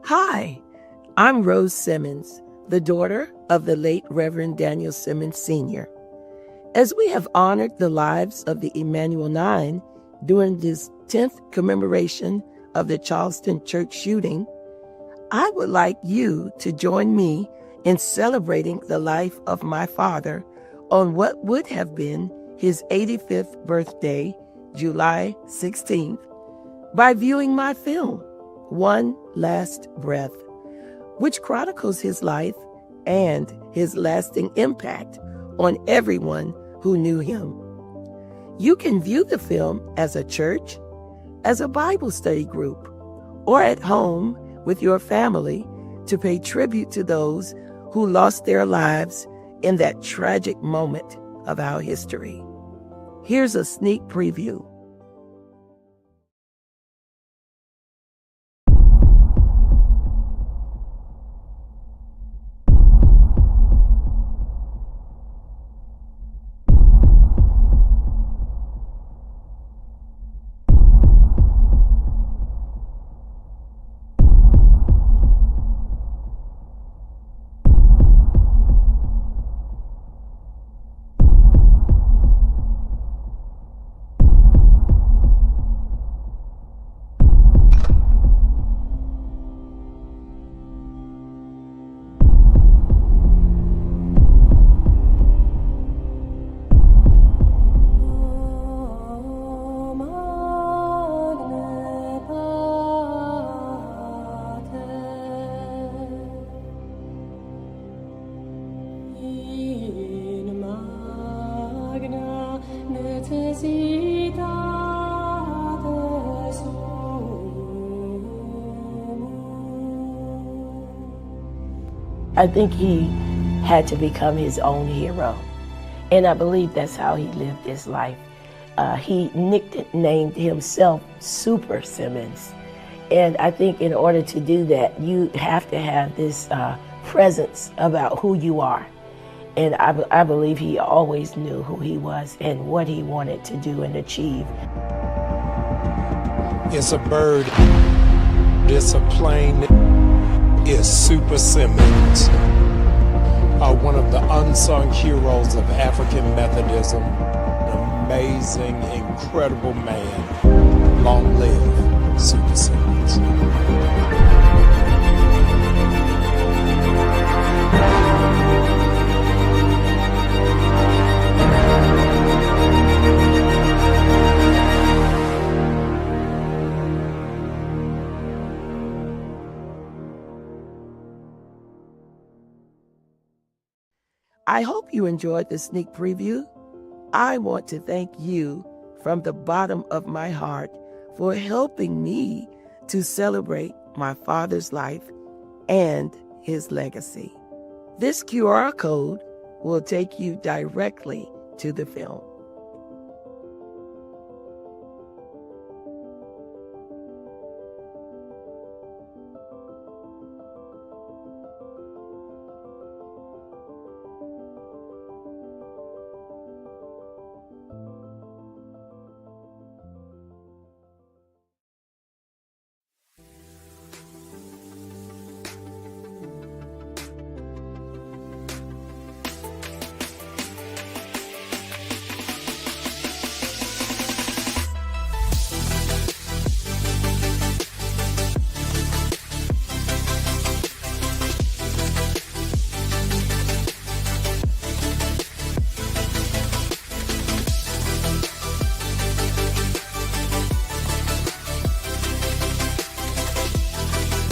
Hi, I'm Rose Simmons, the daughter of the late Reverend Daniel Simmons Sr. As we have honored the lives of the Emmanuel Nine during this 10th commemoration of the Charleston church shooting, I would like you to join me in celebrating the life of my father on what would have been his 85th birthday, July 16th, by viewing my film, One Last Breath, which chronicles his life and his lasting impact on everyone who knew him. You can view the film as a church, as a Bible study group, or at home with your family to pay tribute to those who lost their lives in that tragic moment of our history. Here's a sneak preview. I think he had to become his own hero, and I believe that's how he lived his life. He nicknamed himself Super Simmons, and I think in order to do that, you have to have this presence about who you are. And I believe he always knew who he was and what he wanted to do and achieve. It's a bird, it's a plane, it's Super Simmons, one of the unsung heroes of African Methodism, an amazing, incredible man. Long live Super Simmons. I hope you enjoyed the sneak preview. I want to thank you from the bottom of my heart for helping me to celebrate my father's life and his legacy. This QR code will take you directly to the film.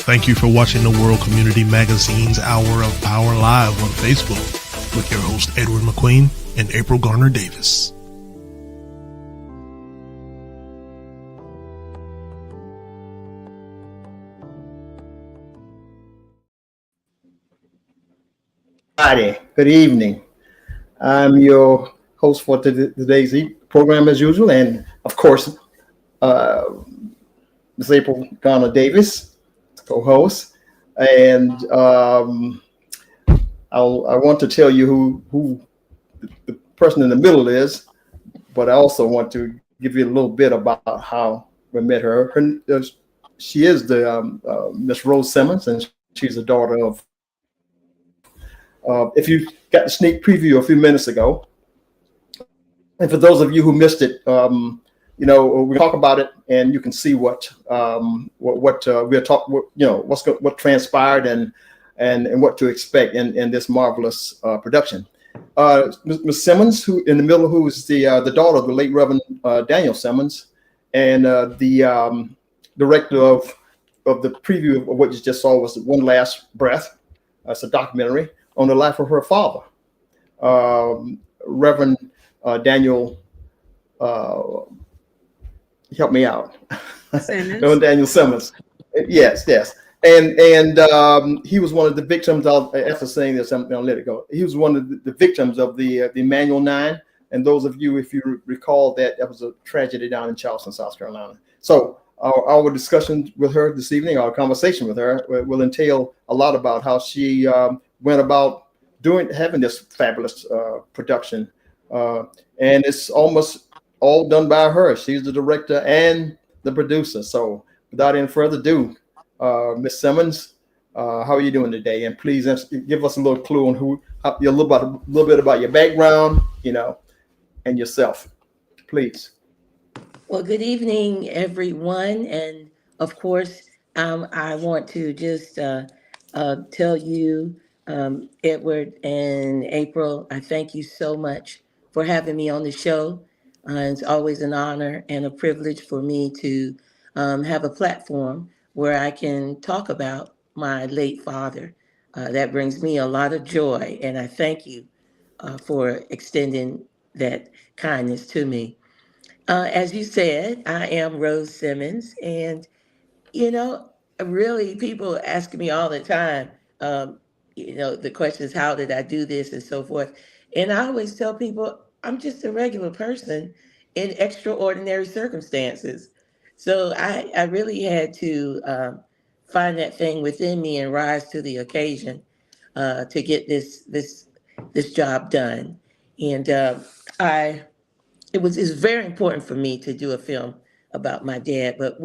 Thank you for watching the World Community Magazine's Hour of Power Live on Facebook with your host Edward McQueen and April Garner Davis. Good evening. I'm your host for today's program as usual, and of course, Ms. April Garner Davis, co-host, and I want to tell you who the person in the middle is, but I also want to give you a little bit about how we met her. she is the Miss Rose Simmons, and she's the daughter of. If you got the sneak preview a few minutes ago, and for those of you who missed it, we talk about it, and you can see what we're talking. What transpired and what to expect in this marvelous production. Ms. Simmons, who in the middle, who is the daughter of the late Reverend Daniel Simmons, and the director of the preview of what you just saw was One Last Breath. It's a documentary on the life of her father, Reverend Daniel. Help me out. Reverend Daniel Simmons. Yes. And he was one of the victims of, after saying this, I'm going to let it go. He was one of the victims of the Emmanuel Nine. And those of you, if you recall, that was a tragedy down in Charleston, South Carolina. So our discussion with her this evening, our conversation with her, will entail a lot about how she went about having this fabulous production. And it's almost all done by her. She's the director and the producer. So without any further ado, Miss Simmons, how are you doing today? And please give us a little clue on a little bit about your background, and yourself, please. Well, good evening, everyone. And of course, I want to just tell you, Edward and April, I thank you so much for having me on the show. It's always an honor and a privilege for me to have a platform where I can talk about my late father. That brings me a lot of joy, and I thank you for extending that kindness to me. As you said, I am Rose Simmons, and you know, really, people ask me all the time, the question is, how did I do this and so forth? And I always tell people, I'm just a regular person in extraordinary circumstances. So I really had to find that thing within me and rise to the occasion to get this job done. And it's very important for me to do a film about my dad, but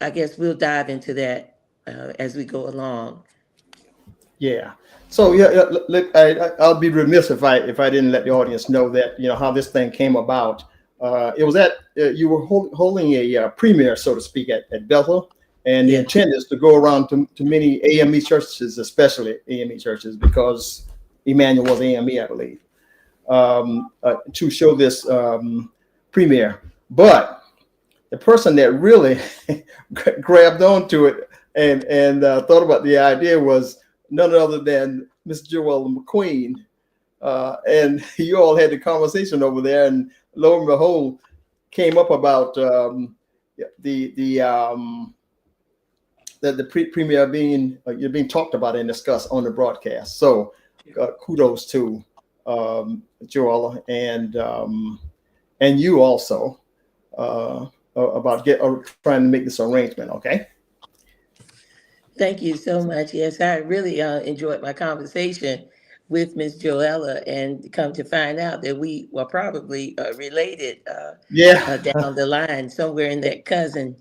I guess we'll dive into that as we go along. Yeah. So look, I'll be remiss if I didn't let the audience know that how this thing came about. It was you were holding a premiere, so to speak, at Bethel, and the intent is to go around to many AME churches, especially AME churches, because Emmanuel was AME, I believe, to show this premiere. But the person that really grabbed onto it and thought about the idea was none other than Miss Joella McQueen. And you all had the conversation over there, and lo and behold, came up about the premiere being talked about and discussed on the broadcast. So kudos to Joella and you also about trying to make this arrangement. Okay. Thank you so much. Yes, I really enjoyed my conversation with Miss Joella, and come to find out that we were probably related down the line, somewhere in that cousin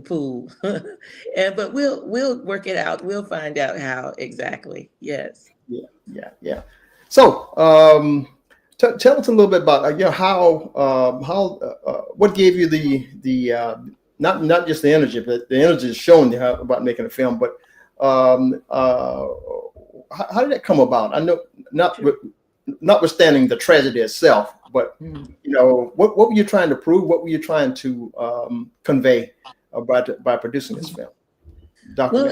pool. But we'll work it out. We'll find out how exactly. Yes. Yeah. So tell us a little bit about how what gave you the not just the energy, but the energy is shown about making a film, but how did that come about? I know notwithstanding the tragedy itself, but what were you trying to prove? What were you trying to convey by producing this film? Well,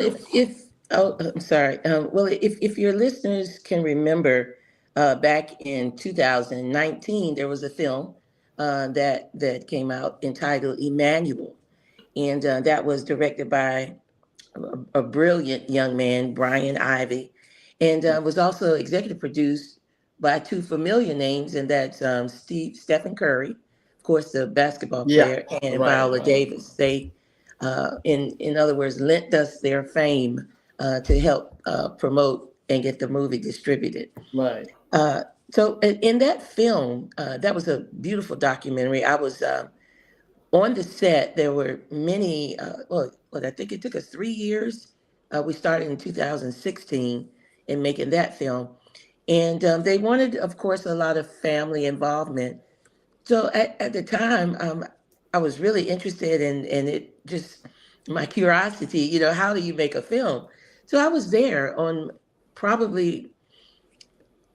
I'm sorry. If your listeners can remember, back in 2019, there was a film that came out entitled Emmanuel. And that was directed by a brilliant young man, Brian Ivey, and was also executive produced by two familiar names, and that's Stephen Curry, of course, the basketball player, and Viola Davis. They, in other words, lent us their fame to help promote and get the movie distributed. Right. So in that film, that was a beautiful documentary. I was on the set, there were many, I think it took us 3 years. We started in 2016 in making that film. And they wanted, of course, a lot of family involvement. So at the time, I was really interested in it, just my curiosity, how do you make a film? So I was there on probably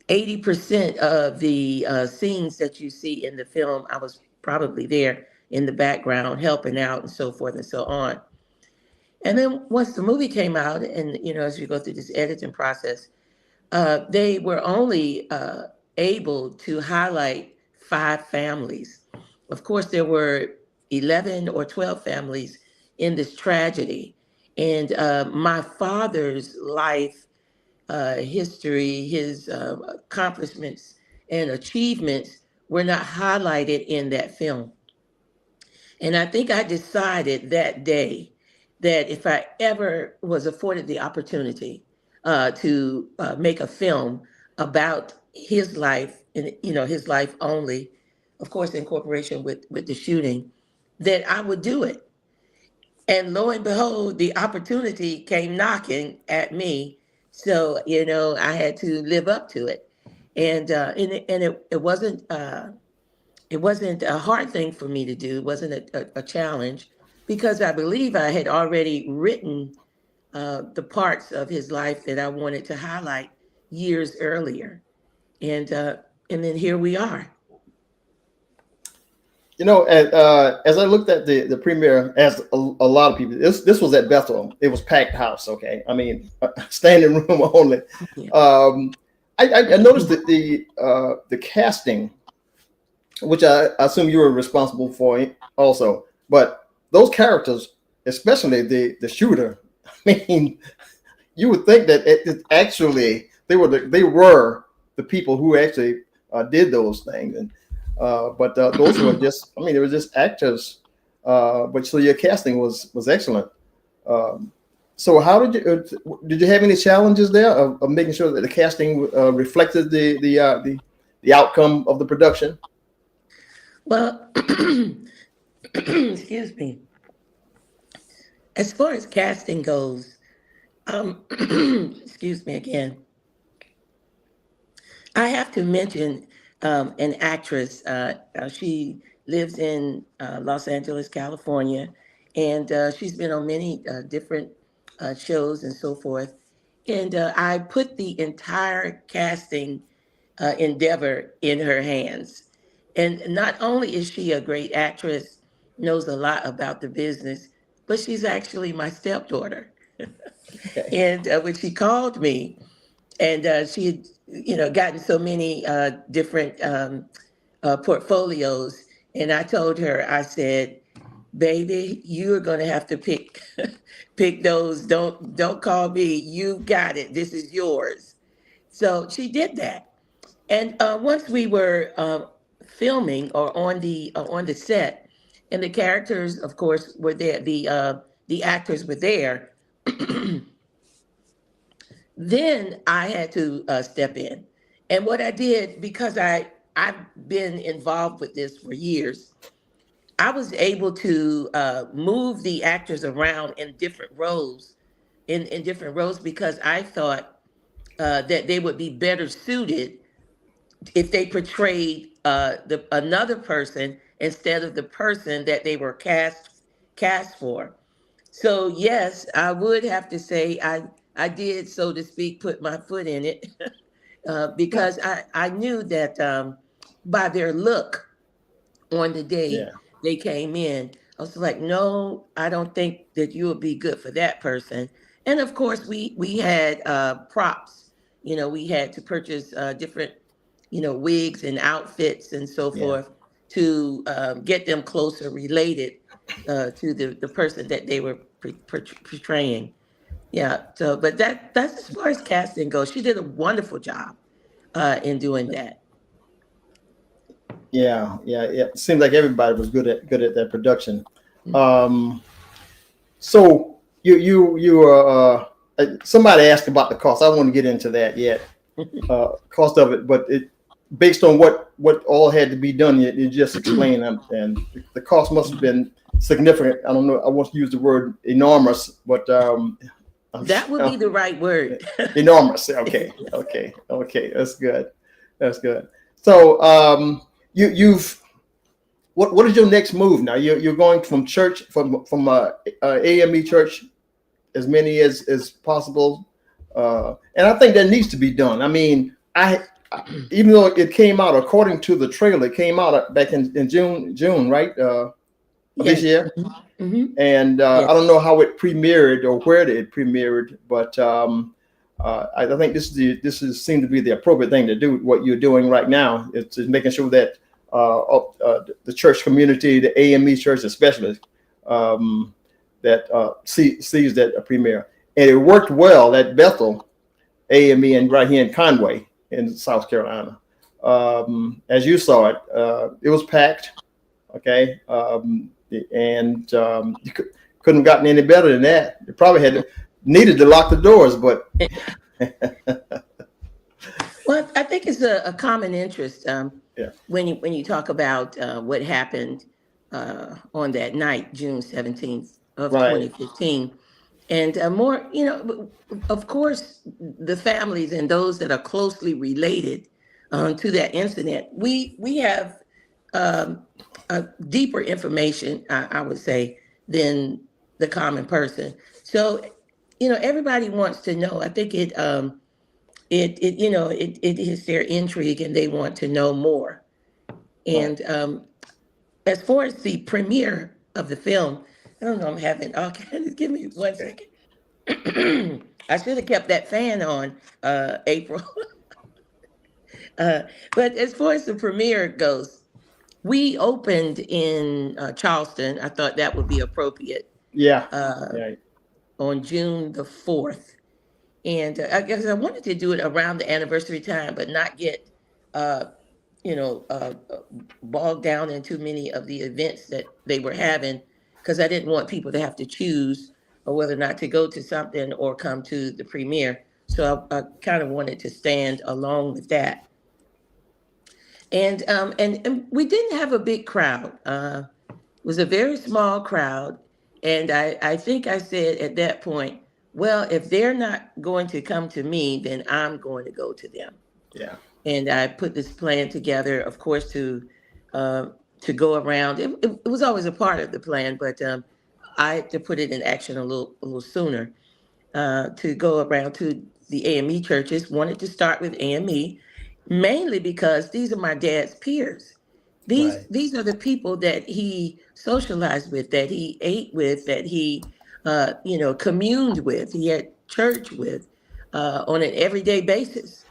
80% of the scenes that you see in the film. I was probably there in the background helping out and so forth and so on. And then once the movie came out, and as you go through this editing process, they were only able to highlight 5 families. Of course, there were 11 or 12 families in this tragedy. And my father's life, history, his accomplishments and achievements were not highlighted in that film. And I think I decided that day that if I ever was afforded the opportunity to make a film about his life, and his life only, of course, in cooperation with the shooting, that I would do it. And lo and behold, the opportunity came knocking at me. So I had to live up to it, and it wasn't a hard thing for me to do. It wasn't a challenge because I believe I had already written the parts of his life that I wanted to highlight years earlier. And then here we are. As I looked at the premiere, as a lot of people, this was at Bethel. It was packed house. Okay, I mean, standing room only. Yeah. I noticed that the casting, which I assume you were responsible for also, but those characters, especially the shooter, I mean, you would think that it actually they were the people who actually did those things, and but those were just, I mean, they were just actors. But so your casting was excellent. So how did you have any challenges there of making sure that the casting reflected the outcome of the production? Well, excuse me. As far as casting goes, excuse me again. I have to mention an actress. She lives in Los Angeles, California, and she's been on many different shows and so forth. And I put the entire casting endeavor in her hands. And not only is she a great actress, knows a lot about the business, but she's actually my stepdaughter. Okay. And when she called me, and she had, gotten so many different portfolios, and I told her, I said, "Baby, you are going to have to pick pick those. Don't call me. You got it. This is yours." So she did that. And once we were filming or on the set, and the characters, of course, were there. The actors were there. Then I had to step in, and what I did, because I've been involved with this for years, I was able to move the actors around in different roles, in different roles, because I thought that they would be better suited if they portrayed another person instead of the person that they were cast for. So yes, I would have to say I did, so to speak, put my foot in it because I knew that by their look on the day Yeah. they came in, I was like, no, I don't think that you would be good for that person. And of course, we had props. We had to purchase different wigs and outfits and so Yeah. forth to get them closer related to the person that they were portraying. Yeah. So, but that's as far as casting goes. She did a wonderful job in doing that. Yeah. It seemed like everybody was good at that production. So somebody asked about the cost. I don't want to get into that yet, cost of it, but based on what all had to be done, you just explained, and the cost must have been significant. I don't know. I won't use the word enormous, but that would be the right word. Enormous. Okay. That's good. So you've what is your next move now? You're going from church from AME church, as many as possible, and I think that needs to be done. I mean, even though it came out according to the trailer, it came out back in June, right? This year. Mm-hmm. And yes. I don't know how it premiered or where it premiered, but I think this seemed to be the appropriate thing to do. What you're doing right now is making sure that the church community, the AME church especially, that sees that premiere. And it worked well at Bethel AME and right here in Conway in South Carolina. As you saw it, it was packed. Okay. And you couldn't have gotten any better than that. You probably needed to lock the doors, but. Well, I think it's a common interest when you talk about what happened on that night, June 17th of 2015. And more, of course, the families and those that are closely related to that incident, we have deeper information, I would say, than the common person. So, everybody wants to know. I think it is their intrigue, and they want to know more. And as far as the premiere of the film, I don't know. I'm having. Okay, give me 1 second. I should have kept that fan on, April. But as far as the premiere goes, we opened in Charleston. I thought that would be appropriate. Yeah. On June the 4th. And I guess I wanted to do it around the anniversary time, but not get, bogged down in too many of the events that they were having, because I didn't want people to have to choose whether or not to go to something or come to the premiere. So I kind of wanted to stand along with that. And we didn't have a big crowd. It was a very small crowd. And I think I said at that point, well, if they're not going to come to me, then I'm going to go to them. Yeah. And I put this plan together, of course, to go around. It was always a part of the plan, but I had to put it in action a little sooner, to go around to the AME churches. Wanted to start with AME. Mainly because these are my dad's peers. These are the people that he socialized with, that he ate with, that he communed with, he had church with on an everyday basis.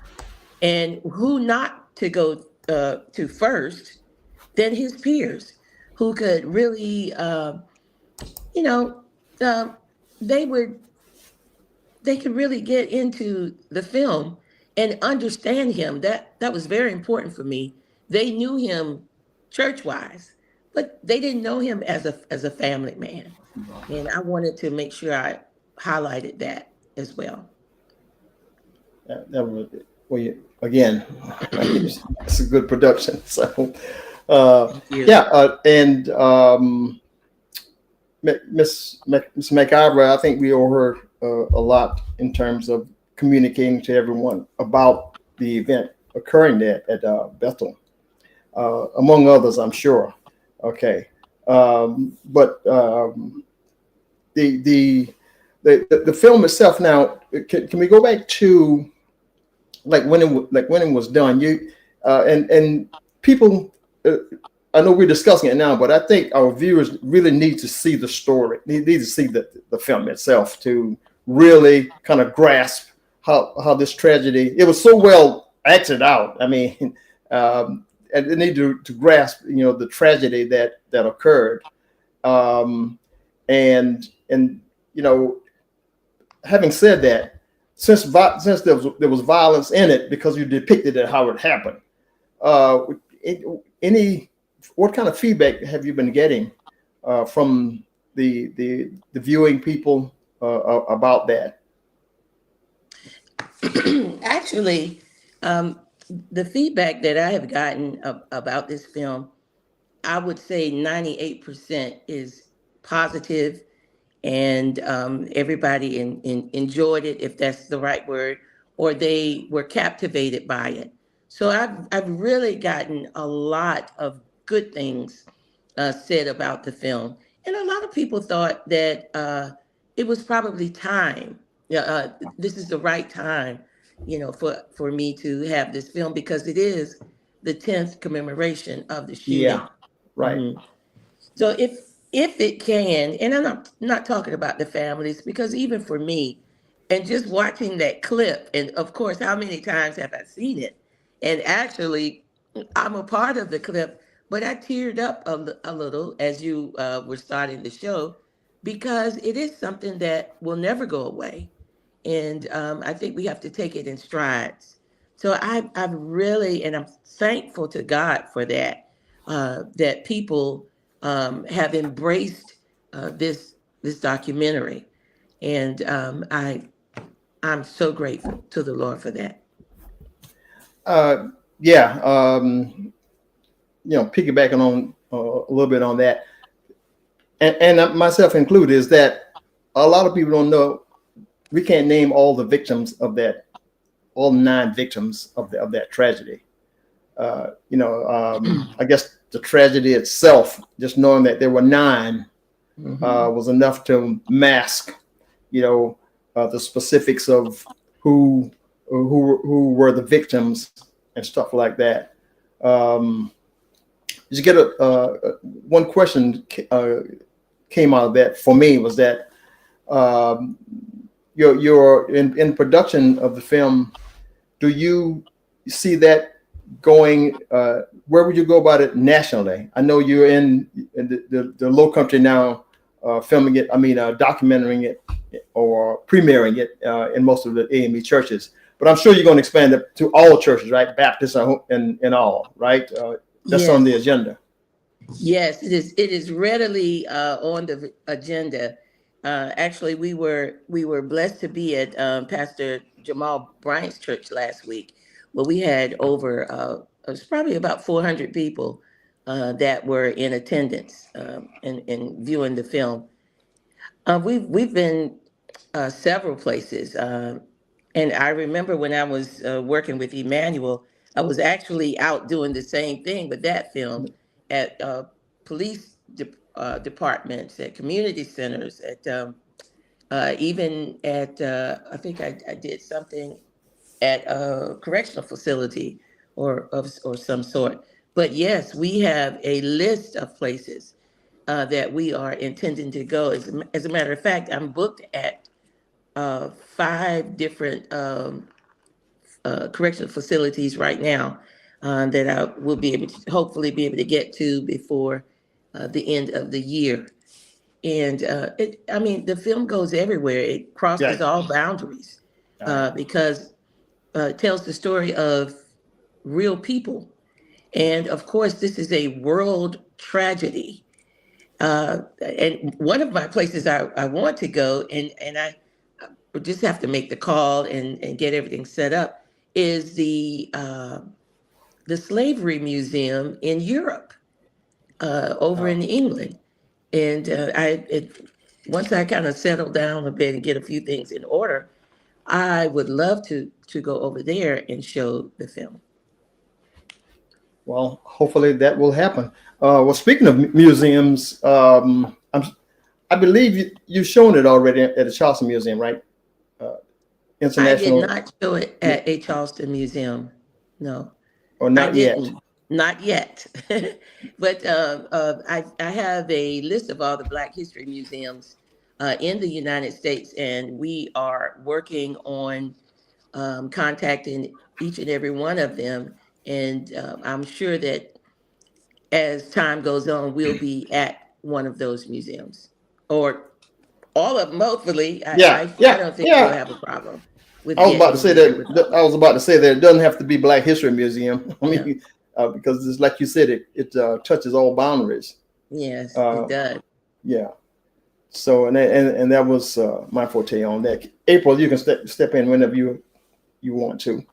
And who not to go to first than his peers, who could really they could really get into the film and understand him. That was very important for me. They knew him church-wise, but they didn't know him as a family man. And I wanted to make sure I highlighted that as well. Again, it's a good production. So, Miss McIver, I think we owe her a lot in terms of communicating to everyone about the event occurring there at Bethel, among others, I'm sure. Okay, but the film itself. Now, can we go back to when it was done? And people. I know we're discussing it now, but I think our viewers really need to see the story. Need to see the film itself to really kind of grasp how this tragedy. It was so well acted out. I mean, and they need to grasp the tragedy that occurred. And having said that, since there was violence in it, because you depicted it how it happened, what kind of feedback have you been getting from the viewing people about that? Actually, the feedback that I have gotten about this film, I would say 98% is positive, and everybody enjoyed it, if that's the right word, or they were captivated by it. So I've really gotten a lot of good things said about the film, and a lot of people thought that it was probably time. Yeah, this is the right time, for me to have this film because it is the 10th commemoration of the Yeah, shooting. right. Mhm. So if it can, and I'm not talking about the families, because even for me, and just watching that clip, and of course, how many times have I seen it? And actually, I'm a part of the clip, but I teared up a little as you were starting the show, because it is something that will never go away, and I think we have to take it in strides. So I've really, and I'm thankful to God for that, that people have embraced this documentary, and I'm so grateful to the Lord for that. Yeah. Piggybacking on a little bit on that, and myself included, is that a lot of people don't know. We can't name all the victims of that, all 9 victims of that tragedy. I guess the tragedy itself, just knowing that there were 9, was enough to mask, the specifics of who were the victims and stuff like that. You get one question came out of that for me, was that you're in production of the film. Do you see that going? Where would you go about it nationally? I know you're in the Low Country now, filming it. I mean, documenting it or premiering it in most of the AME churches. But I'm sure you're going to expand it to all churches, right? Baptists and all, right? That's on the agenda. Yes, it is. It is readily on the agenda. Actually, we were blessed to be at Pastor Jamal Bryant's church last week, where we had over it was probably about 400 people that were in attendance and viewing the film. We've been several places, and I remember when I was working with Emmanuel, I was actually out doing the same thing with that film at police departments, at community centers, at even at I think I did something at a correctional facility or some sort. But yes, we have a list of places that we are intending to go. As a matter of fact, I'm booked at 5 different correctional facilities right now that I will be able to hopefully be able to get to before the end of the year. And I mean, the film goes everywhere. It crosses all boundaries because it tells the story of real people. And of course, this is a world tragedy. And one of my places I want to go, and I just have to make the call and get everything set up, is the Slavery Museum in Europe, over in England. And once I kind of settle down a bit and get a few things in order, I would love to go over there and show the film. Well, hopefully that will happen. Well, speaking of museums, I believe you've shown it already at the Charleston Museum, right? International. I did not show it at a Charleston museum. No. Or not yet? Not yet. But I have a list of all the Black History museums in the United States, and we are working on contacting each and every one of them. And I'm sure that as time goes on, we'll be at one of those museums, or all of them, hopefully. I don't think we'll have a problem with I was about to say that. it. I was about to say that it doesn't have to be Black History Museum. I mean, because it's like you said, it touches all boundaries. Yes, it does. Yeah. So and that was my forte on that. April, you can step in whenever you want to.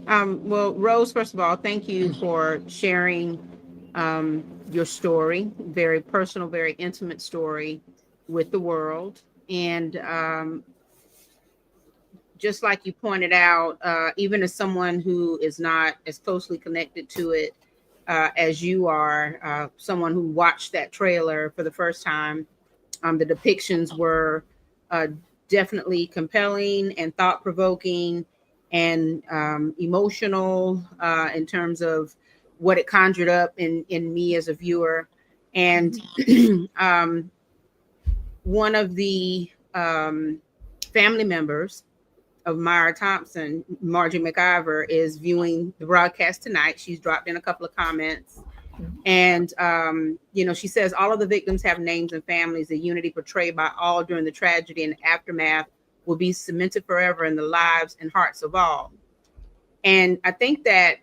Well, Rose, first of all, thank you for sharing your story, very personal, very intimate story with the world. And just like you pointed out, even as someone who is not as closely connected to it as you are, someone who watched that trailer for the first time, the depictions were definitely compelling and thought-provoking and emotional in terms of what it conjured up in me as a viewer. And one of the family members of Myra Thompson, Margie McIver, is viewing the broadcast tonight. She's dropped in a couple of comments. And, she says all of the victims have names and families. The unity portrayed by all during the tragedy and aftermath will be cemented forever in the lives and hearts of all. And I think that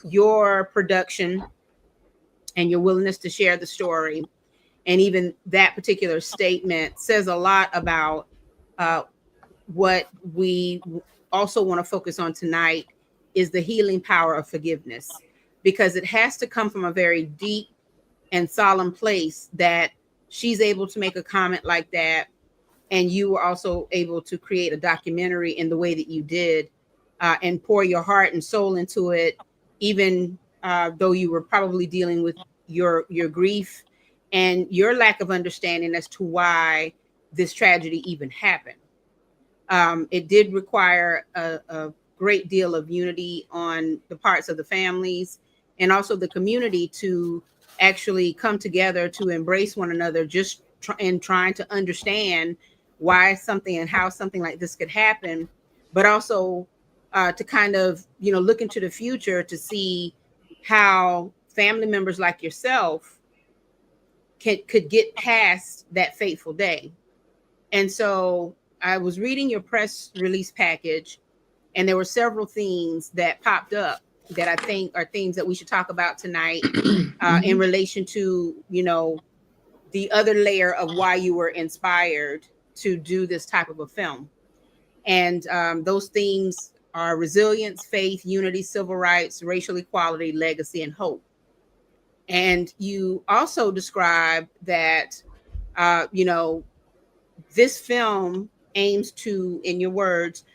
your production and your willingness to share the story, and even that particular statement, says a lot about what we also want to focus on tonight is the healing power of forgiveness, because it has to come from a very deep and solemn place that she's able to make a comment like that. And you were also able to create a documentary in the way that you did and pour your heart and soul into it, even though you were probably dealing with your grief and your lack of understanding as to why this tragedy even happened. It did require a great deal of unity on the parts of the families and also the community to actually come together to embrace one another, just trying to understand why something and how something like this could happen, but also to kind of, look into the future to see how family members like yourself could get past that fateful day. And so I was reading your press release package, and there were several themes that popped up that I think are themes that we should talk about tonight in relation to, the other layer of why you were inspired to do this type of a film. And those themes are resilience, faith, unity, civil rights, racial equality, legacy, and hope. And you also describe that, this film aims to, in your words,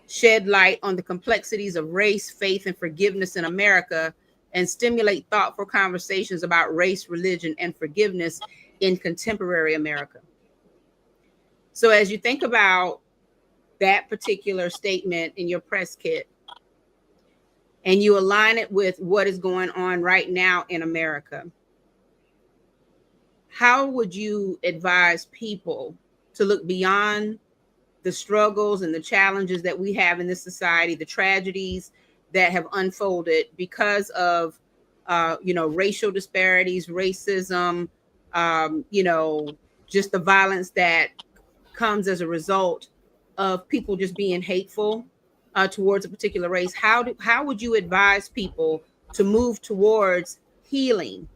shed light on the complexities of race, faith, and forgiveness in America, and stimulate thoughtful conversations about race, religion, and forgiveness in contemporary America. So as you think about that particular statement in your press kit, and you align it with what is going on right now in America, how would you advise people to look beyond the struggles and the challenges that we have in this society, the tragedies that have unfolded because of, racial disparities, racism, just the violence that comes as a result of people just being hateful towards a particular race? How would you advise people to move towards healing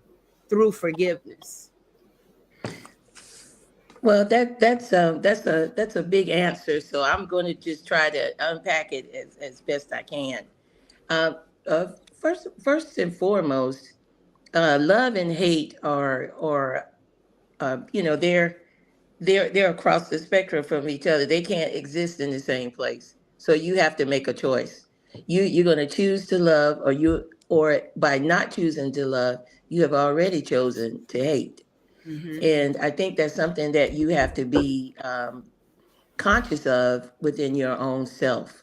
through forgiveness? Well, that's a big answer. So I'm going to just try to unpack it as best I can. First and foremost, love and hate are they're across the spectrum from each other. They can't exist in the same place. So you have to make a choice. You're going to choose to love, or by not choosing to love, you have already chosen to hate. Mm-hmm. And I think that's something that you have to be conscious of within your own self.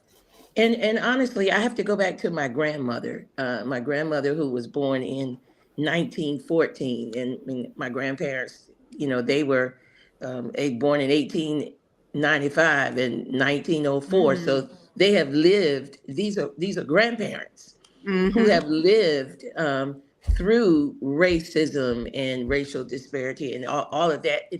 And honestly, I have to go back to my grandmother who was born in 1914. And my grandparents, they were born in 1895 and 1904. Mm-hmm. So they have lived, these are grandparents mm-hmm. who have lived through racism and racial disparity and all of that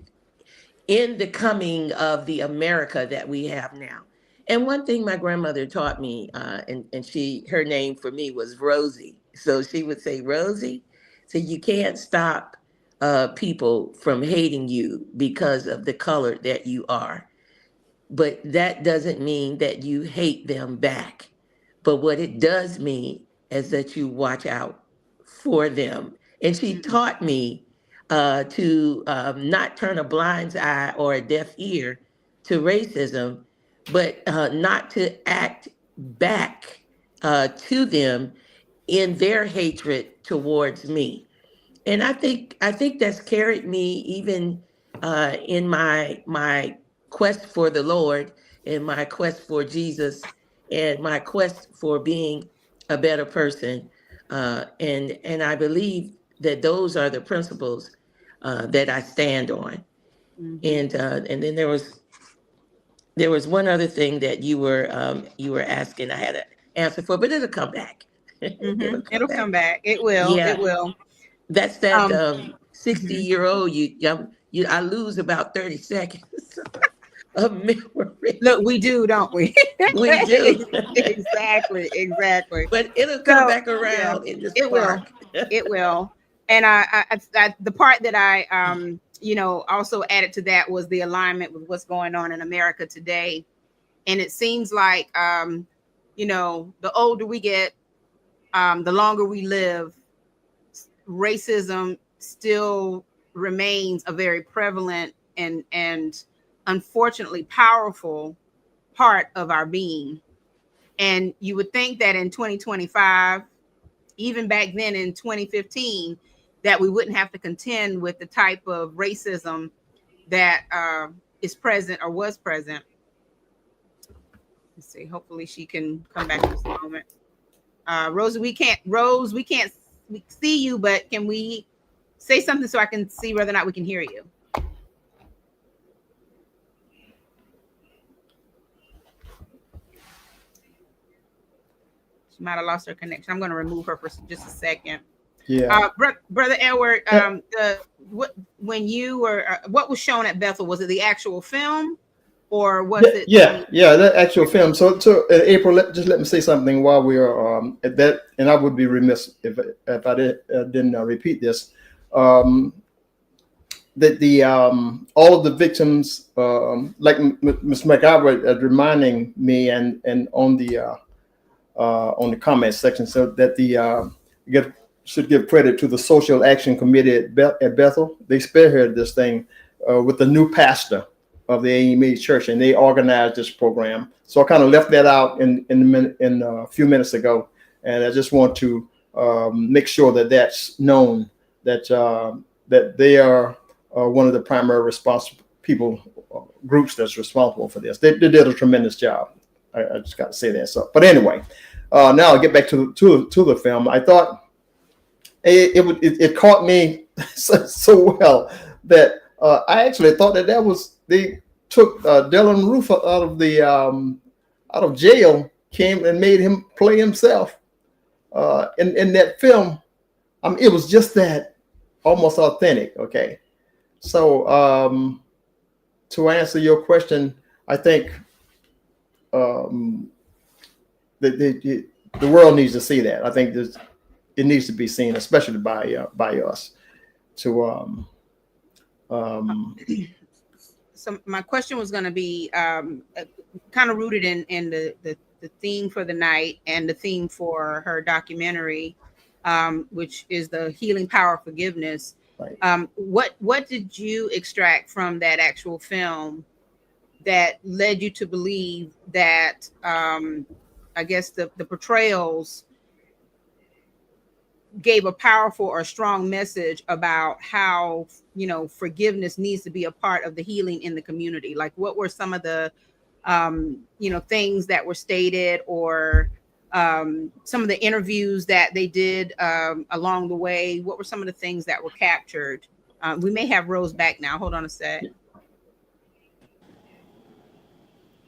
in the coming of the America that we have now. And one thing my grandmother taught me, and her name for me was Rosie. So she would say, Rosie, so you can't stop people from hating you because of the color that you are. But that doesn't mean that you hate them back. But what it does mean is that you watch out for them. And she taught me to not turn a blind eye or a deaf ear to racism, but not to act back to them in their hatred towards me. And I think that's carried me even in my quest for the Lord, and my quest for Jesus, and my quest for being a better person. And I believe that those are the principles that I stand on. And then there was one other thing that you were asking. I had an answer for, but it'll come back. It'll come back. It will. Yeah. It will. That's that 60-year-old. I lose about 30 seconds of memory. Look, we do, don't we? We do. Exactly. But it'll come back around in this park. It will. And I the part that I also added to that was the alignment with what's going on in America today. And it seems like the older we get, the longer we live, racism still remains a very prevalent and unfortunately powerful part of our being. And you would think that in 2025, even back then in 2015, that we wouldn't have to contend with the type of racism that is present or was present. Let's see. Hopefully she can come back in this moment. Rose, we can't see you, but can we say something so I can see whether or not we can hear you? She might have lost her connection. I'm going to remove her for just a second. Yeah. Brother Edward, when you were, what was shown at Bethel? Was it the actual film, or was it? Yeah, that actual film. So April, let me say something while we are at that, and I would be remiss if I didn't repeat this. That all of the victims, like Ms. McIver, reminding me, and on the comment section, so that should give credit to the Social Action Committee at Bethel. They spearheaded this thing with the new pastor of the AME Church, and they organized this program. So I kind of left that out in a few minutes ago, and I just want to make sure that that's known, that they are one of the primary groups that's responsible for this. They did a tremendous job. I just got to say that. So, but anyway, now I'll get back to the film. I thought it caught me so well that I actually thought that was they took Dylan Roof out of jail, came and made him play himself in that film. It was just that almost authentic. Okay, so to answer your question, I think the world needs to see that. I think it needs to be seen, especially by us. To So my question was going to be kind of rooted in the theme for the night and the theme for her documentary, which is the healing power of forgiveness. Right. What did you extract from that actual film that led you to believe that I guess the portrayals gave a powerful or strong message about how, forgiveness needs to be a part of the healing in the community? Like, what were some of the, things that were stated, or some of the interviews that they did along the way? What were some of the things that were captured? We may have Rose back now. Hold on a sec.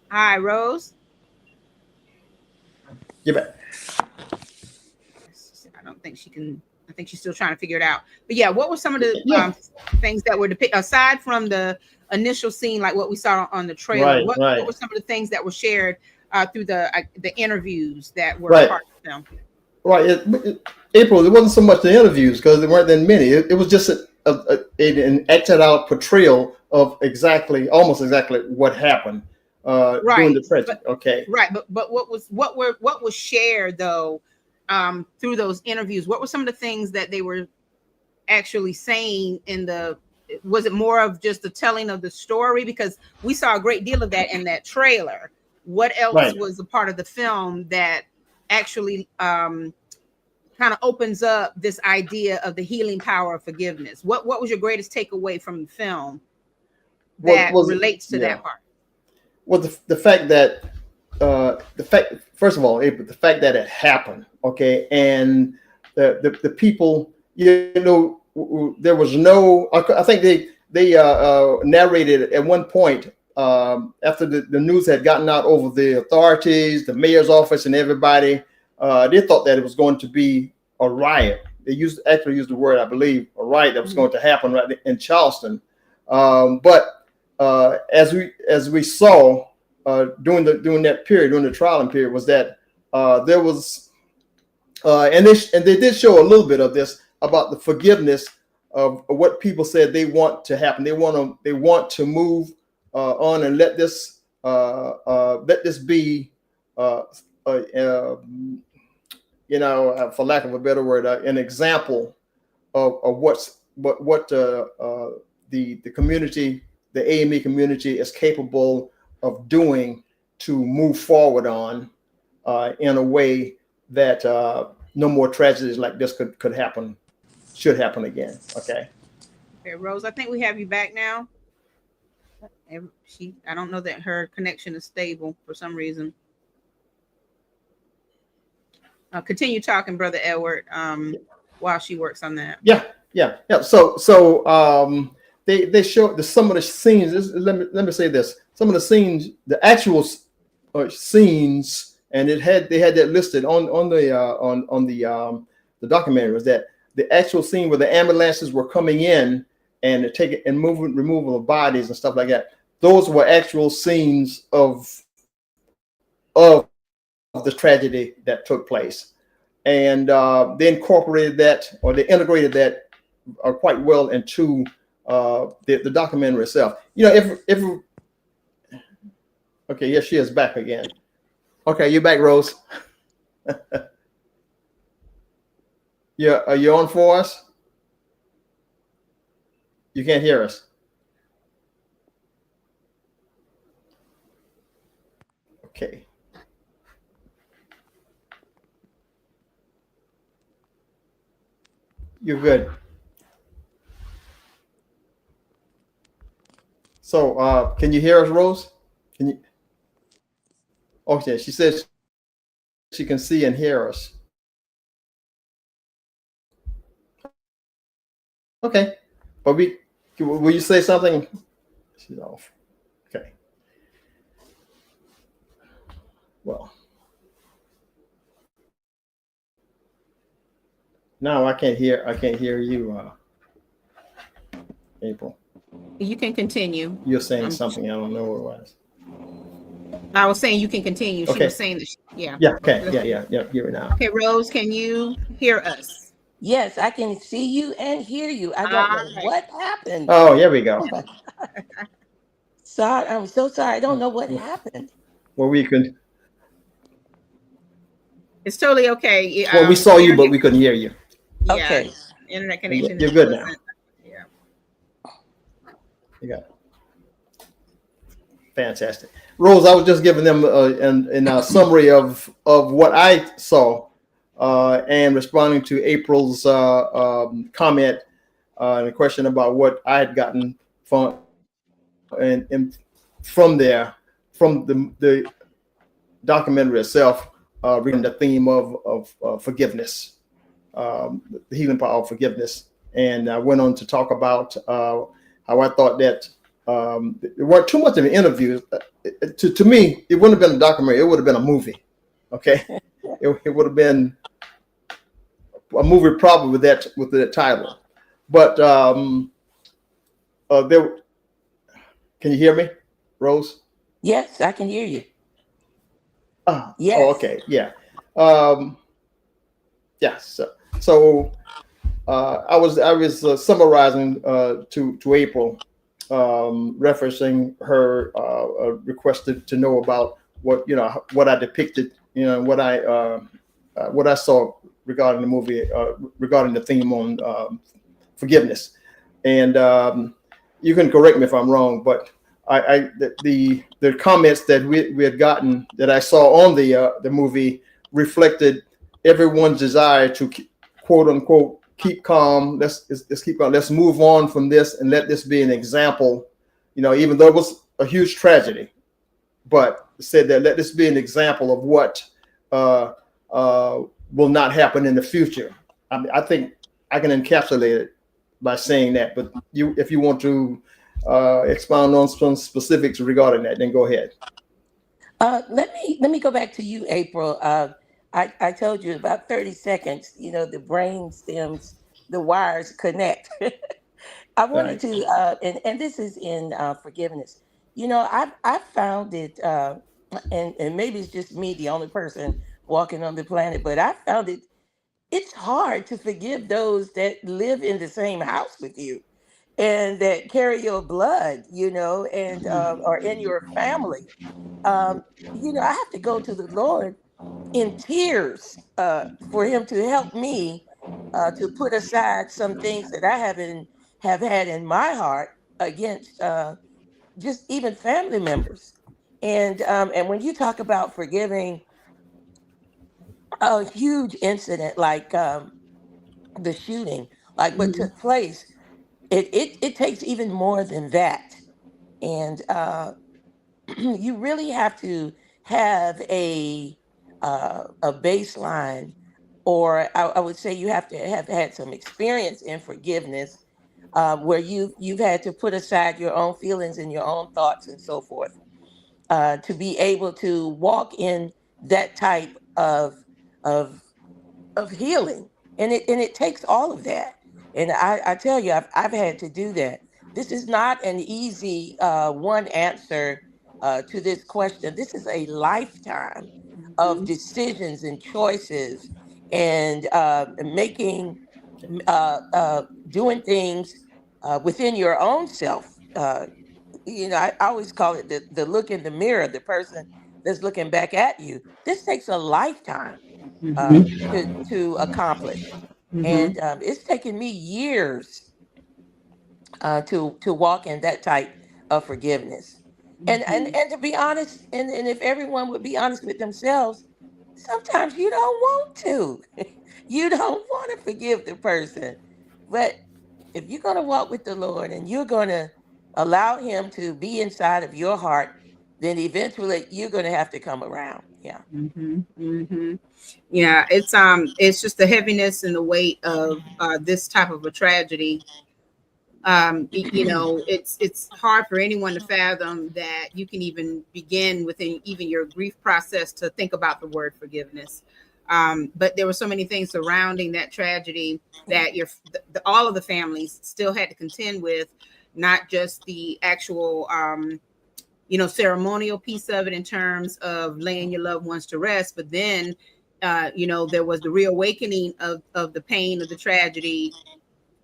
Hi, Rose. Get back. I don't think she can. I think she's still trying to figure it out. But yeah, what were some of the things that were depicted aside from the initial scene, like what we saw on the trailer? What were some of the things that were shared through the interviews that were part of the film? Right, April. It wasn't so much the interviews because there weren't that many. It was just an acted out portrayal of almost exactly what happened. during the tragedy. Okay. Right. But what was shared though, through those interviews? What were some of the things that they were actually saying was it more of just the telling of the story? Because we saw a great deal of that in that trailer. What else was a part of the film that actually kind of opens up this idea of the healing power of forgiveness? What was your greatest takeaway from the film that relates to that part? Well, the fact that first of all, the fact that it happened, okay, and the people, there was no. I think they narrated at one point after the news had gotten out over the authorities, the mayor's office, and everybody. They thought that it was going to be a riot. They actually used the word, I believe, a riot that was going to happen right in Charleston. But as we saw during that period, during the trial period, was that there was, and they did show a little bit of this about the forgiveness of what people said they want to happen. They want to move on and let this be, for lack of a better word, an example of what the community, the AME community, is capable of doing to move forward on in a way that no more tragedies like this should happen again. Okay, Rose, I think we have you back now. I don't know that her connection is stable for some reason. Continue talking, Brother Edward, while she works on that. Yeah. So they showed some of the scenes. Let me say this: some of the scenes, the actual scenes, and they had that listed on the documentary, was that the actual scene where the ambulances were coming in and removal of bodies and stuff like that. Those were actual scenes of the tragedy that took place, and they incorporated that, or they integrated that quite well into the documentary itself. Okay, yes, she is back again. Okay, you're back, Rose. Yeah, are you on for us? You can't hear us. Okay. You're good. So, can you hear us, Rose? Can you? Okay, she says she can see and hear us. Okay, but will you say something? She's off. Okay. Well, now I can't hear you, April. You can continue. You're saying something. I don't know what it was. I was saying you can continue. She Okay. was saying that. Yeah. Okay. Yeah. Hear it now. Okay, Rose, can you hear us? Yes, I can see you and hear you. I don't know what happened. Oh, here we go. Sorry, I'm so sorry. I don't know what happened. Well, we could. It's totally okay. Well, we saw you, but we couldn't hear you. Yeah, Okay. internet connection. You're good now. Yeah. You got it. Fantastic. Rose, I was just giving them a summary of what I saw and responding to April's comment and a question about what I had gotten from the documentary itself, reading the theme of forgiveness, the healing power of forgiveness. And I went on to talk about how I thought that there weren't too much of an interview. To me, it wouldn't have been a documentary. It would have been a movie. Okay, it would have been a movie probably with that title. But can you hear me, Rose? Yes, I can hear you. Yes. Oh, okay. Yeah. Yes. So I was summarizing to April referencing her requested to know about what I depicted, what I saw regarding the movie, regarding the theme on forgiveness. And you can correct me if I'm wrong, but the comments that we had gotten that I saw on the movie reflected everyone's desire to quote unquote keep calm. Let's keep on. Let's move on from this and let this be an example. Even though it was a huge tragedy, but said that let this be an example of what will not happen in the future. I think I can encapsulate it by saying that. But if you want to expound on some specifics regarding that, then go ahead. Let me go back to you, April. I told you about 30 seconds. The brain stems, the wires connect. I wanted to, and this is in forgiveness. I've found it, and maybe it's just me, the only person walking on the planet, but I found it's hard to forgive those that live in the same house with you and that carry your blood, and or in your family. I have to go to the Lord in tears for Him to help me to put aside some things that I have had in my heart against just even family members. And when you talk about forgiving a huge incident like the shooting, like what took place, it takes even more than that. And you really have to have a baseline, or I would say you have to have had some experience in forgiveness, where you've had to put aside your own feelings and your own thoughts and so forth, to be able to walk in that type of of healing, and it takes all of that. And I tell you, I've had to do that. This is not an easy one answer to this question. This is a lifetime of decisions and choices, and making doing things within your own self. I always call it the look in the mirror, the person that's looking back at you. This takes a lifetime to accomplish. And it's taken me years to walk in that type of forgiveness. And to be honest, and if everyone would be honest with themselves, sometimes you don't want to. You don't want to forgive the person. But if you're going to walk with the Lord and you're going to allow Him to be inside of your heart, then eventually you're going to have to come around. Yeah. Yeah, it's just the heaviness and the weight of this type of a tragedy. It's hard for anyone to fathom that you can even begin within even your grief process to think about the word forgiveness. But there were so many things surrounding that tragedy that all of the families still had to contend with, not just the actual ceremonial piece of it in terms of laying your loved ones to rest, but then there was the reawakening of the pain of the tragedy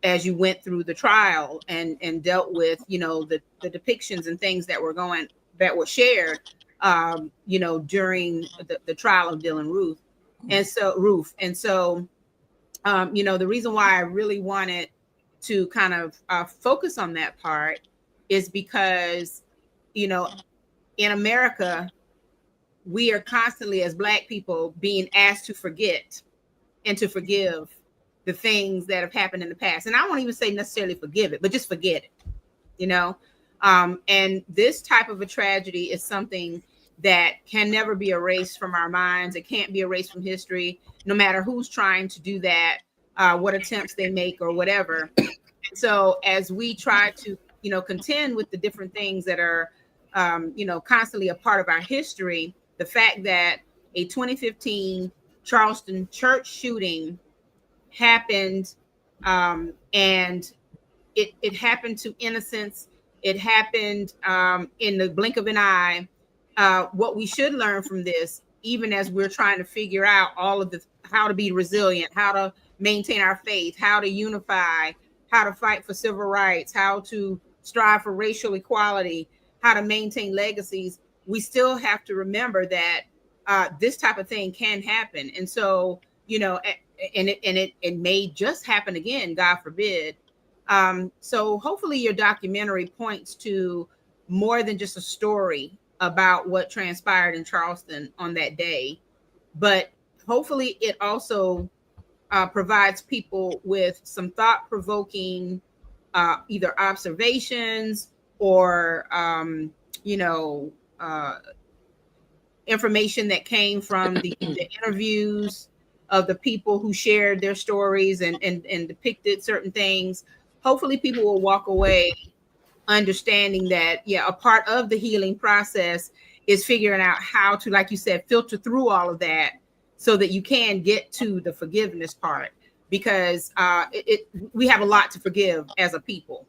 as you went through the trial and dealt with the depictions and things that were shared during the trial of Dylan Roof. And so the reason why I really wanted to kind of focus on that part is because in America, we are constantly, as Black people, being asked to forget and to forgive the things that have happened in the past. And I won't even say necessarily forgive it, but just forget it, and this type of a tragedy is something that can never be erased from our minds. It can't be erased from history, no matter who's trying to do that, what attempts they make or whatever. So as we try to, contend with the different things that are, constantly a part of our history, the fact that a 2015 Charleston church shooting happened, and it happened to innocence. It happened in the blink of an eye. What we should learn from this, even as we're trying to figure out all of how to be resilient, how to maintain our faith, how to unify, how to fight for civil rights, how to strive for racial equality, how to maintain legacies, we still have to remember that this type of thing can happen. And so, and it may just happen again, God forbid. So hopefully your documentary points to more than just a story about what transpired in Charleston on that day, but hopefully it also provides people with some thought-provoking either observations or information that came from the interviews of the people who shared their stories and depicted certain things. Hopefully people will walk away understanding that, yeah, a part of the healing process is figuring out how to, like you said, filter through all of that so that you can get to the forgiveness part, because we have a lot to forgive as a people.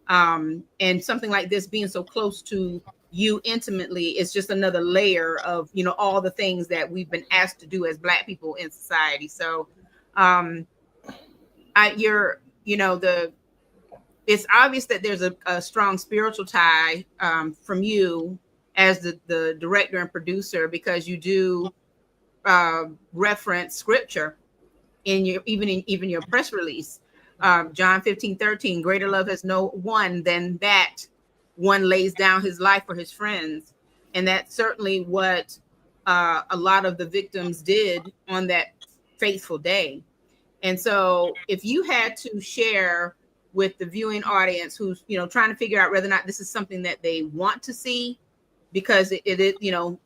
And something like this being so close to you intimately is just another layer of, all the things that we've been asked to do as Black people in society. So it's obvious that there's a strong spiritual tie from you as the director and producer, because you do reference scripture in your even your press release. John 15:13, greater love has no one than that one lays down his life for his friends. And that's certainly what a lot of the victims did on that fateful day. And so if you had to share with the viewing audience who's, trying to figure out whether or not this is something that they want to see, because it is,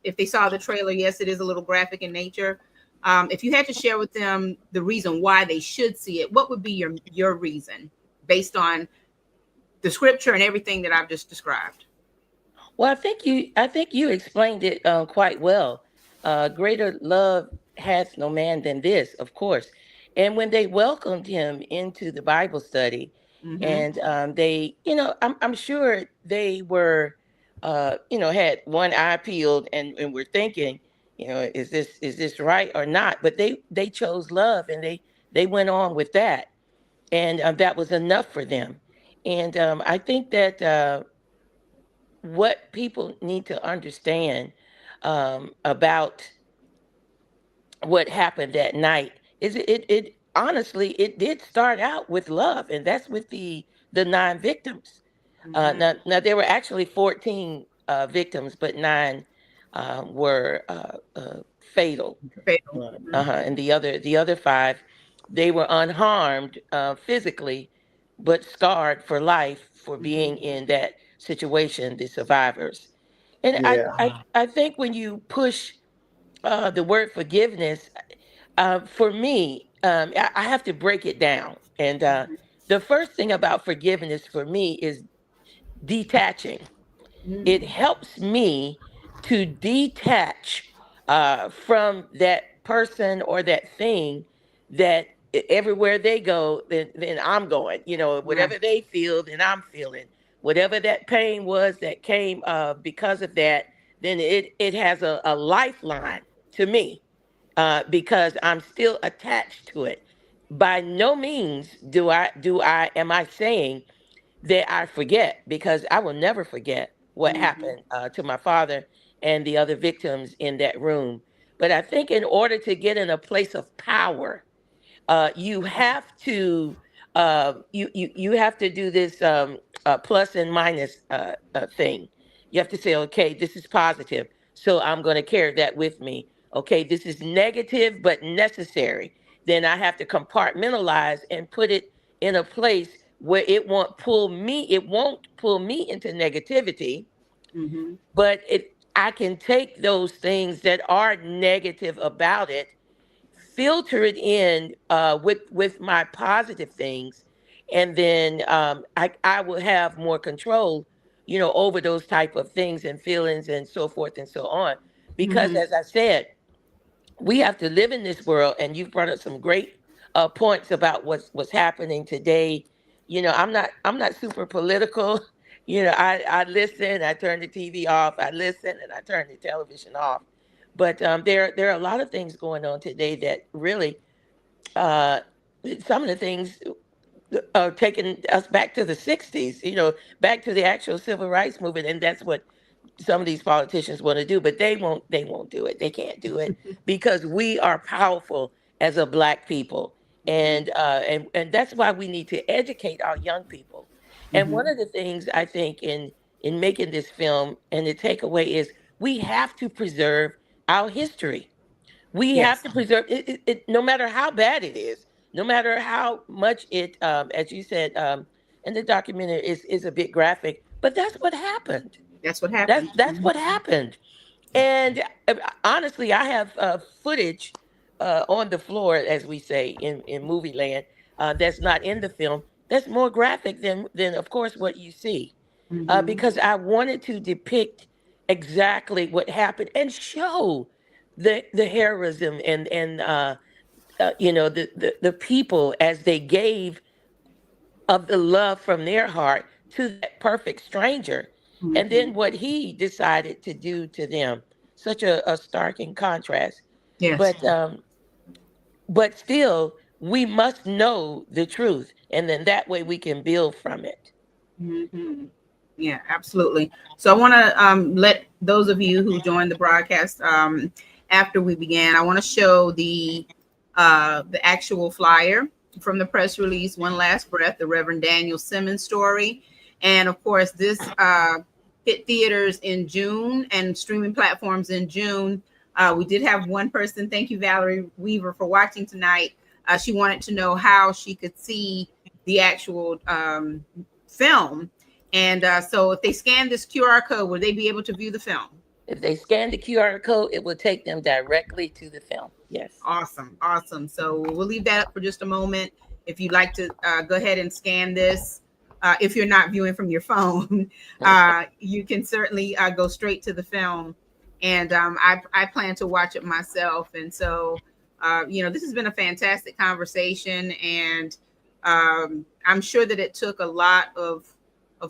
if they saw the trailer, yes, it is a little graphic in nature. If you had to share with them the reason why they should see it, what would be your reason based on the scripture and everything that I've just described? Well, I think you explained it quite well. Greater love hath no man than this, of course. And when they welcomed him into the Bible study, and they, I'm sure they were, had one eye peeled and were thinking, is this right or not? But they chose love, and they went on with that, and that was enough for them. And I think that what people need to understand about what happened that night is it honestly, it did start out with love, and that's with the 9 victims. Now there were actually 14 victims, but 9 were fatal. And the other 5, they were unharmed physically, but scarred for life for being in that situation, the survivors. And I think when you push the word forgiveness, for me, I have to break it down. And the first thing about forgiveness for me is detaching. It helps me to detach from that person or that thing that everywhere they go, then I'm going. Whatever they feel, then I'm feeling. Whatever that pain was that came because of that, then it has a lifeline to me because I'm still attached to it. By no means am I saying that I forget, because I will never forget what happened to my father and the other victims in that room. But I think in order to get in a place of power, you have to you have to do this plus and minus thing. You have to say, okay, this is positive, so I'm going to carry that with me. Okay, this is negative but necessary. Then I have to compartmentalize and put it in a place where it won't pull me. It won't pull me into negativity, but I can take those things that are negative about it, filter it in with my positive things, and then I will have more control, over those type of things and feelings and so forth and so on. Because as I said, we have to live in this world, and you've brought up some great points about what's happening today. I'm not super political. I listen, I turn the TV off, I listen, and I turn the television off. But there are a lot of things going on today that really, some of the things taking us back to the 60s, back to the actual civil rights movement. And that's what some of these politicians want to do, but they won't do it. They can't do it because we are powerful as a Black people. And that's why we need to educate our young people. And one of the things I think in making this film and the takeaway is we have to preserve our history. We have Yes. to preserve it, no matter how bad it is, no matter how much it, as you said, and the documentary is a bit graphic, but that's what happened. That's what happened. That's what happened. And honestly, I have footage on the floor, as we say in movie land, that's not in the film. That's more graphic than of course what you see, because I wanted to depict exactly what happened and show the heroism and the people as they gave of the love from their heart to that perfect stranger, and then what he decided to do to them. Such a stark in contrast. Yes. But still, we must know the truth, and then that way we can build from it. Yeah, absolutely. So I want to let those of you who joined the broadcast after we began, I want to show the actual flyer from the press release, One Last Breath, the Reverend Daniel Simmons story. And of course, this hit theaters in June and streaming platforms in June. We did have one person, thank you, Valerie Weaver, for watching tonight. She wanted to know how she could see the actual film. And so if they scan this QR code, will they be able to view the film? If they scan the QR code, it will take them directly to the film. Yes. Awesome. Awesome. So we'll leave that up for just a moment. If you'd like to go ahead and scan this, if you're not viewing from your phone, you can certainly go straight to the film. And I plan to watch it myself. And so, this has been a fantastic conversation. And I'm sure that it took a lot of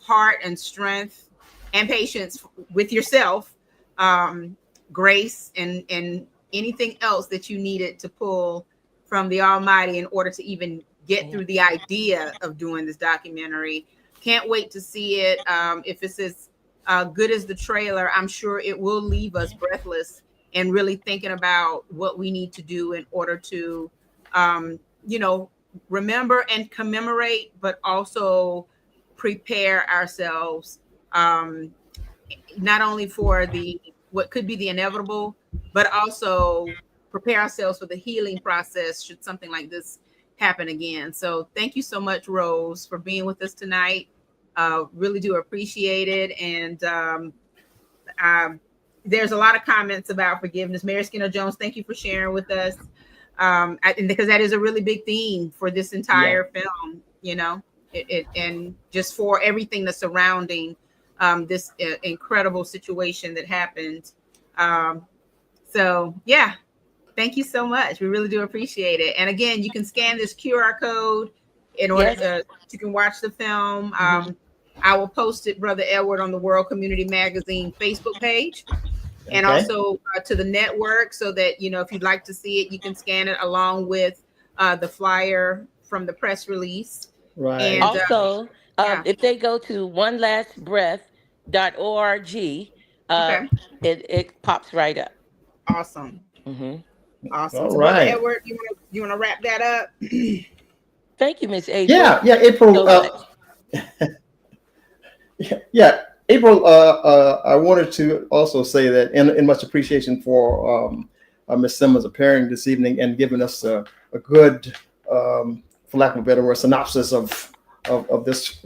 heart and strength and patience with yourself, grace and anything else that you needed to pull from the Almighty in order to even get through the idea of doing this documentary. Can't wait to see it. If it's as good as the trailer, I'm sure it will leave us breathless and really thinking about what we need to do in order to, remember and commemorate, but also prepare ourselves, not only for what could be the inevitable, but also prepare ourselves for the healing process should something like this happen again. So thank you so much, Rose, for being with us tonight. Really do appreciate it. And there's a lot of comments about forgiveness. Mary Skinner Jones, thank you for sharing with us. Because that is a really big theme for this entire film, and just for everything that's surrounding this incredible situation that happened. So yeah, thank you so much. We really do appreciate it. And again, you can scan this QR code in order to you can watch the film. I will post it, Brother Edward, on the World Community Magazine Facebook page, and also to the network, so that if you'd like to see it, you can scan it along with the flyer from the press release. Right. And also, if they go to onelastbreath.org, it pops right up. Awesome. Awesome. All so right. Brother Edward, you want to wrap that up? Thank you, Miss April. Yeah, April. So April. I wanted to also say that in much appreciation for Ms. Simmons appearing this evening and giving us a good, for lack of a better word, synopsis of this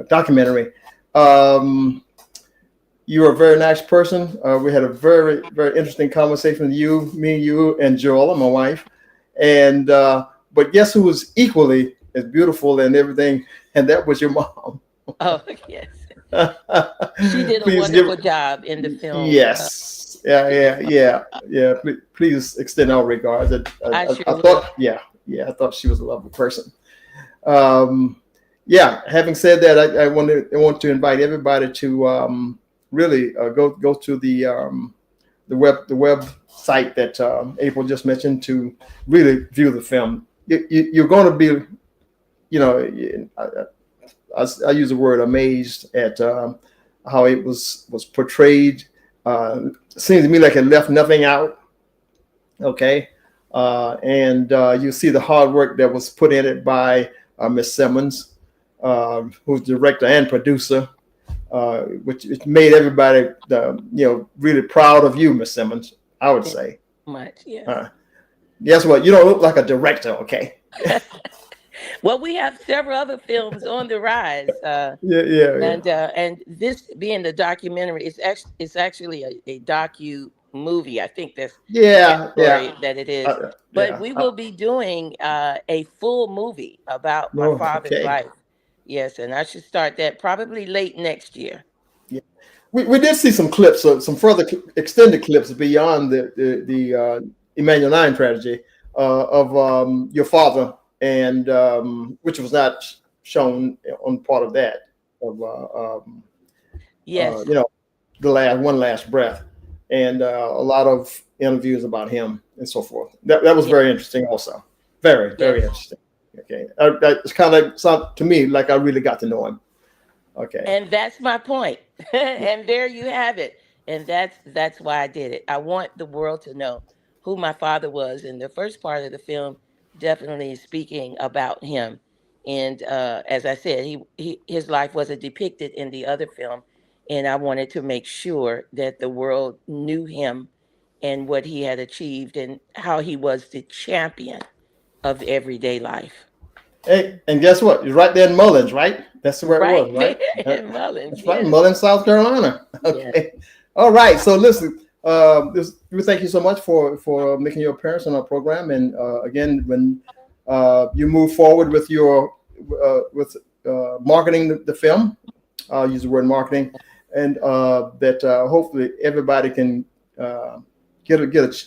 documentary. You're a very nice person. We had a very, very interesting conversation with me, you, and Joel, my wife. And but guess who was equally as beautiful and everything? And that was your mom. Oh, yes. She did a wonderful job in the film. Yes. Yeah. Please extend our regards. I thought, I thought she was a lovely person. Having said that, I want to invite everybody to really go to the website that April just mentioned to really view the film. You're going to be you know, I use the word amazed at how it was portrayed. Seems to me like it left nothing out. Okay. And you see the hard work that was put in it by Miss Simmons, who's director and producer, which made everybody, really proud of you, Miss Simmons, I would say. Much, yeah. Guess what? You don't look like a director, okay? Well, we have several other films on the rise. And this being the documentary, it's actually a docu movie. I think that's that it is. But we will be doing a full movie about my father's life. Yes, and I should start that probably late next year. Yeah, we did see some clips, some further extended clips beyond the Emmanuel Nine tragedy of your father, and which was not shown on part of that yes, the last breath, and a lot of interviews about him and so forth. That was very interesting, also. Very interesting. Okay, it's kind of sound to me like I really got to know him. Okay, and that's my point. And there you have it. And that's why I did it. I want the world to know who my father was. And the first part of the film definitely is speaking about him. And as I said, his life wasn't depicted in the other film, and I wanted to make sure that the world knew him and what he had achieved and how he was the champion of everyday life. Hey, and guess what? You're right there in Mullins, right? That's where it was, right? In Mullins. That's right, in Mullins, South Carolina. Okay. Yes. All right. So listen, we thank you so much for making your appearance on our program. And again, when you move forward with your marketing the film, I'll use the word marketing, and that hopefully everybody can get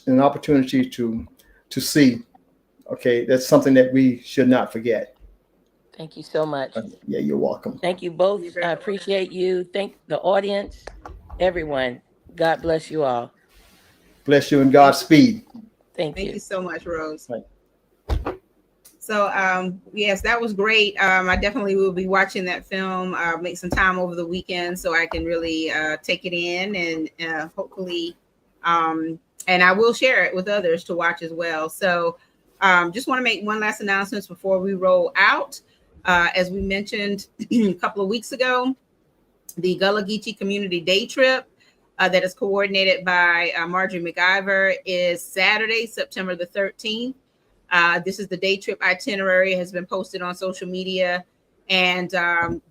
an opportunity to see. Okay, that's something that we should not forget. Thank you so much. Yeah, you're welcome. Thank you both. I appreciate you. Thank the audience, everyone. God bless you all. Bless you and Godspeed. Thank you. Thank you so much, Rose. Right. So, yes, that was great. I definitely will be watching that film, make some time over the weekend so I can really take it in and hopefully, and I will share it with others to watch as well. So, just want to make one last announcement before we roll out. As we mentioned a couple of weeks ago, the Gullah Geechee Community Day Trip that is coordinated by Marjorie McIver is Saturday, September the 13th. This is the day trip itinerary, has been posted on social media, and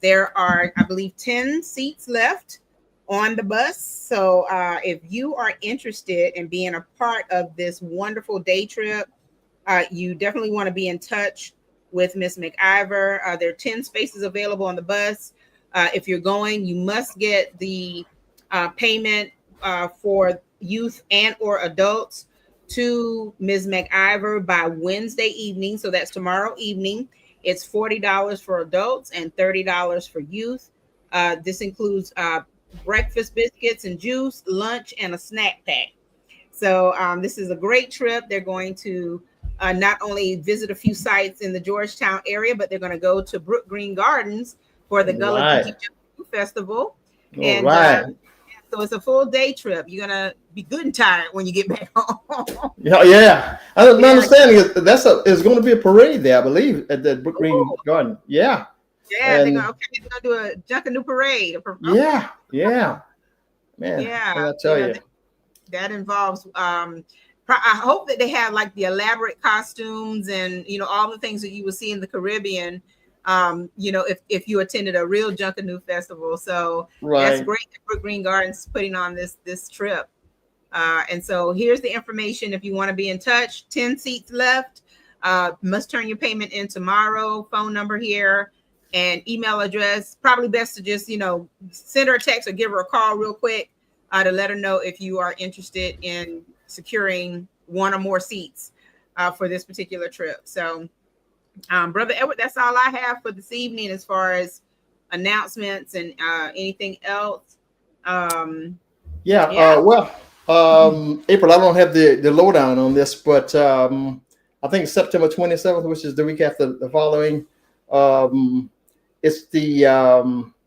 there are, I believe, 10 seats left on the bus. So if you are interested in being a part of this wonderful day trip, you definitely want to be in touch with Miss McIver. There are 10 spaces available on the bus. If you're going, you must get the payment for youth and or adults to Ms. McIver by Wednesday evening. So that's tomorrow evening. It's $40 for adults and $30 for youth. This includes breakfast biscuits and juice, lunch, and a snack pack. So this is a great trip. They're going to not only visit a few sites in the Georgetown area, but they're going to go to Brook Green Gardens for the Gullah Geechee Festival. So it's a full day trip. You're going to be good and tired when you get back home. Yeah. My understanding is there's going to be a parade there, I believe, at the Brook Green Garden. Yeah. Yeah, they're going to do a Junkanoo parade. Yeah. Man, yeah. I tell you. That involves, I hope that they have like the elaborate costumes and, all the things that you would see in the Caribbean, if you attended a real Junkanoo festival. So that's great that Brook Green Gardens putting on this trip. And so here's the information. If you want to be in touch, 10 seats left, must turn your payment in tomorrow. Phone number here and email address. Probably best to just, send her a text or give her a call real quick to let her know if you are interested in securing one or more seats for this particular trip. So, Brother Edward, that's all I have for this evening as far as announcements and anything else. April, I don't have the lowdown on this, but I think September 27th, which is the week after the following, It's the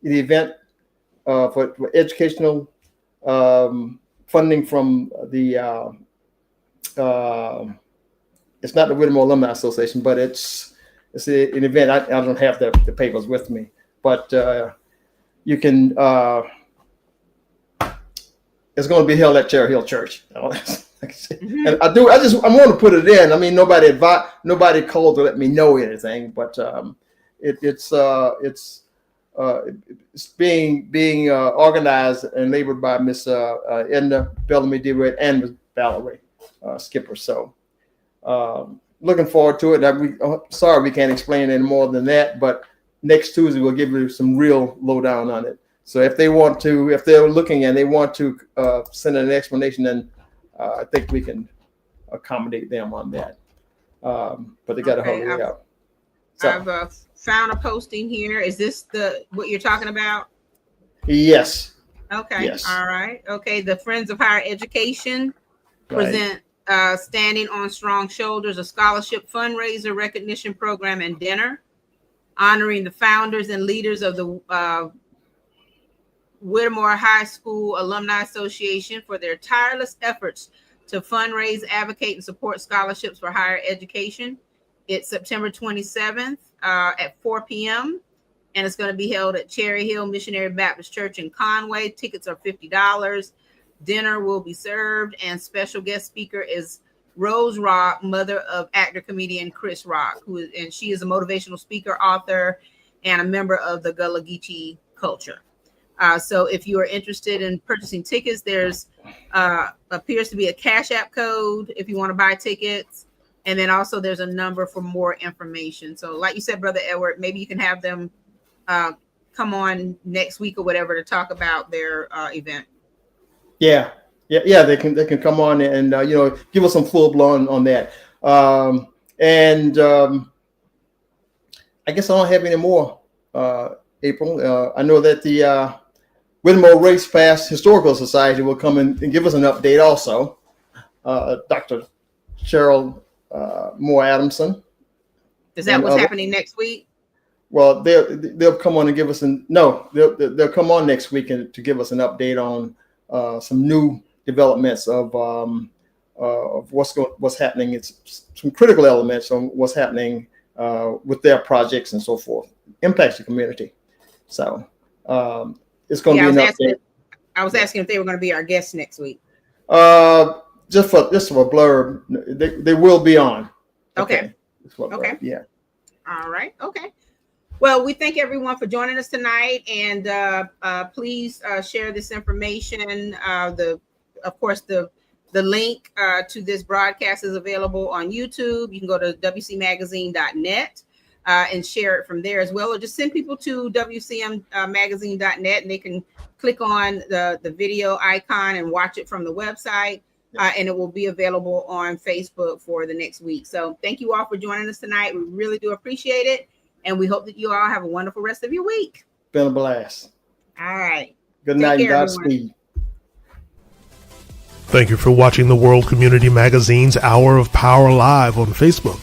event for educational funding from the. It's not the Whittemore Alumni Association, but it's an event. I don't have the papers with me, but you can. It's going to be held at Cherry Hill Church. Mm-hmm. And I want to put it in. I mean, nobody called to let me know anything, but it's being organized and labored by Miss Edna Bellamy DeWitt and Miss Valerie Skipper. So looking forward to it. Sorry we can't explain any more than that, but next Tuesday we'll give you some real lowdown on it. So if they're looking and they want to send an explanation, then I think we can accommodate them on that. But they got to hurry up. So, I've found a posting here. Is this what you're talking about? Yes. Okay. Yes. All right. Okay. The Friends of Higher Education present Standing on Strong Shoulders, a scholarship fundraiser, recognition program, and dinner, honoring the founders and leaders of the Whittemore High School Alumni Association for their tireless efforts to fundraise, advocate, and support scholarships for higher education. It's September 27th at 4 p.m. and it's going to be held at Cherry Hill Missionary Baptist Church in Conway. Tickets are $50. Dinner will be served, and special guest speaker is Rose Rock, mother of actor comedian Chris Rock, and she is a motivational speaker, author, and a member of the Gullah Geechee culture. So if you are interested in purchasing tickets, there's appears to be a Cash App code if you want to buy tickets. And then also there's a number for more information. So like you said, Brother Edward, maybe you can have them come on next week or whatever to talk about their event. Yeah. They can come on and give us some full blown on that. I guess I don't have any more, April. I know that the Whittemore Race Past Historical Society will come in and give us an update also. Dr. Cheryl Moore Adamson. Is that what's happening next week? Well, they'll come on and give us they'll come on next week and to give us an update on some new developments of what's happening. It's some critical elements on what's happening with their projects and so forth. Impacts the community. So it's going to be an update. I was asking if they were going to be our guests next week. Just for a blurb, they will be on. Okay. Okay. Yeah. All right. Okay. Well, we thank everyone for joining us tonight, and please share this information. Of course, the link to this broadcast is available on YouTube. You can go to wcmagazine.net and share it from there as well, or just send people to wcmmagazine.net and they can click on the video icon and watch it from the website. And it will be available on Facebook for the next week. So thank you all for joining us tonight. We really do appreciate it. And we hope that you all have a wonderful rest of your week. Been a blast. All right. Good night and Godspeed. Thank you for watching the World Community Magazine's Hour of Power Live on Facebook.